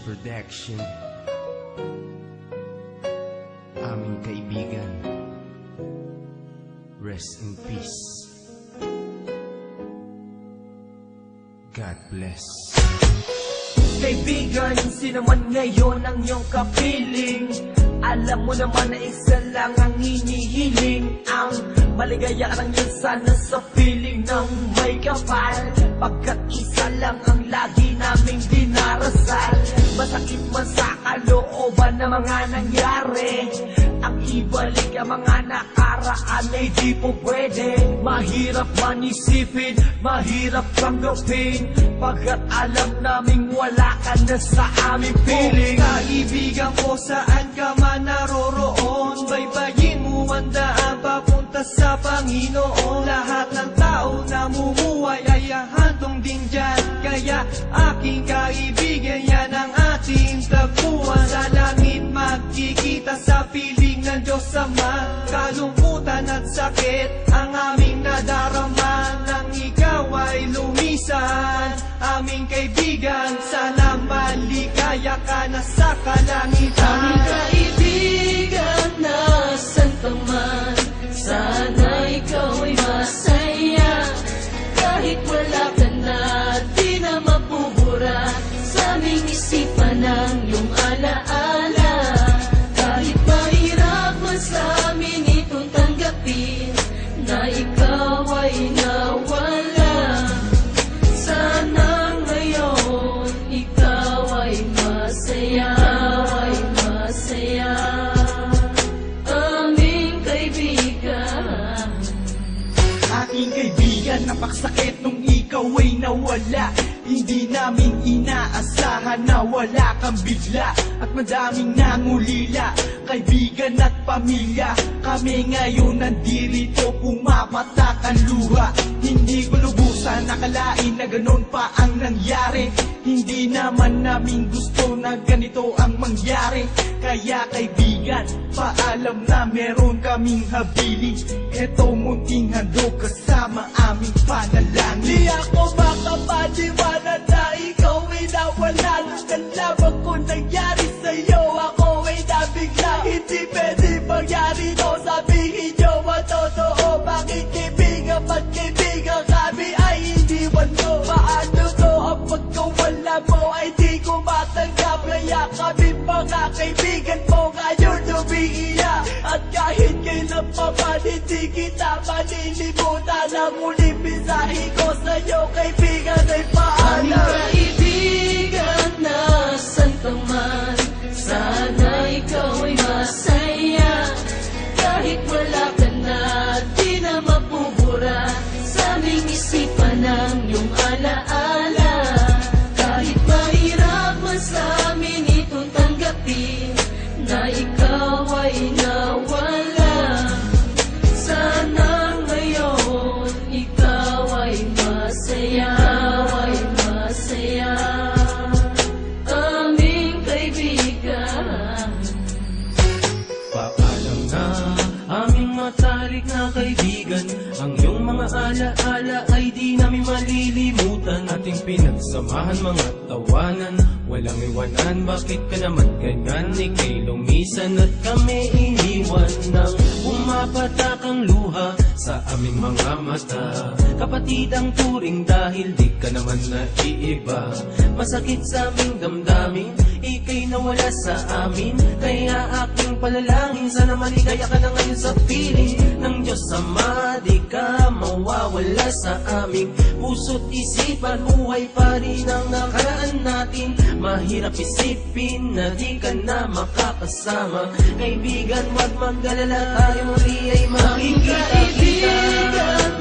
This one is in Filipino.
Production. Aming kaibigan, rest in peace. God bless. Kaibigan, sino man ngayon ang iyong kapiling? Alam mo naman na isa lang ang hinihiling. Ang maligaya ka lang yun sana sa piling ng may kapal, pagkat isa lang ang lagi naming dinarasal. Masakit man sa kalooban na mga nangyari, ang ibalik ang mga nakaraan ay di po pwede. Mahirap man isipin, mahirap tanggapin, pagkat alam naming wala ka na sa aming piling. Kaibigan ko, saan ka man naroroon, baybayin mo ang daan papunta sa Panginoon. Lahat ng tao na mumuhay ay hahantong din dyan, kaya aking kaibigan, yan ang ating tagpuan. Sa langit magkikita sa piling ng Diyos Ama, kalungkutan at sakit ang aming nadarama. Nang ikaw ay lumisan, aming kaibigan, sana maligaya ka na sa kalangitan. Aming kaibigan, nasan ka man, sana ikaw ay masaya. Kahit wala ka na, di na mapubura sa aming isipan ang iyong alaala. Kahit mahirap man sa amin itong tanggapin, na ikaw ay nawala. Sana ngayon ikaw ay masaya, ay masaya. Aming kaibigan, Aking kaibigan, napakasakit nung ikaw ay nawala. Hindi namin inaasahan na wala kang bigla, at madaming nangulila, kaibigan at pamilya. Kami ngayon nandirito, pumapatak ang luha. Hindi ko lubusan nakalain na ganun pa ang nangyari. Hindi naman namin gusto na ganito ang mangyari. Kaya kaibigan, paalam na meron kaming habilin. Eto munting handog kasama aming panalangin. Di ako makapaniwala na ikaw ay nawala. Nang lamang ko nangyari sa'yo, ako ay nabigla. Hindi pwede mangyari to, sabihin nyo ang totoo. Bakit kaibigan, ba't kaibigan kami ay iniwan mo? Paano to ang pagkawala mo ay di ko matanggap? Kaya kami mga kaibigan mo ngayon umiiyak, at kahit kailan pa man hindi kita malilimutan. Ang uling mensahe ko sa'yo kaibigan ay aming paalam. kaibigan, nasan ka man, sana ikaw ay masaya. Kahit wala ka na, di na mapubura sa aming isipan ang iyong alaala. Kahit mahirap man sa amin itong tanggapin, na ikaw ay nawala. Sana ngayon ikaw ay masaya, ay masaya. Aming kaibigan, Paalam na aming matalik na kaibigan, ang iyong mga alaala ay di namin malilimutan. Ating pinagsamahan mga tawanan, walang iwanan. Bakit ka naman ganyan? Ika'y lumisan at kami iniwan. Nang pumapatak ang luha sa aming mga mata, kapatid ang turing dahil di ka naman naiiba. Masakit sa aming damdamin, ika'y nawala sa amin. Kaya aking palalangin, sana maligaya ka na ngayon sa piling ng Diyos Ama. Di ka mawawala sa aming puso't isipan, buhay pa rin ang nakaraan natin. Mahirap isipin na di ka na makakasama. Kaibigan, wag mag-alala, tayo muli ay aming makikita-kita. kaibigan,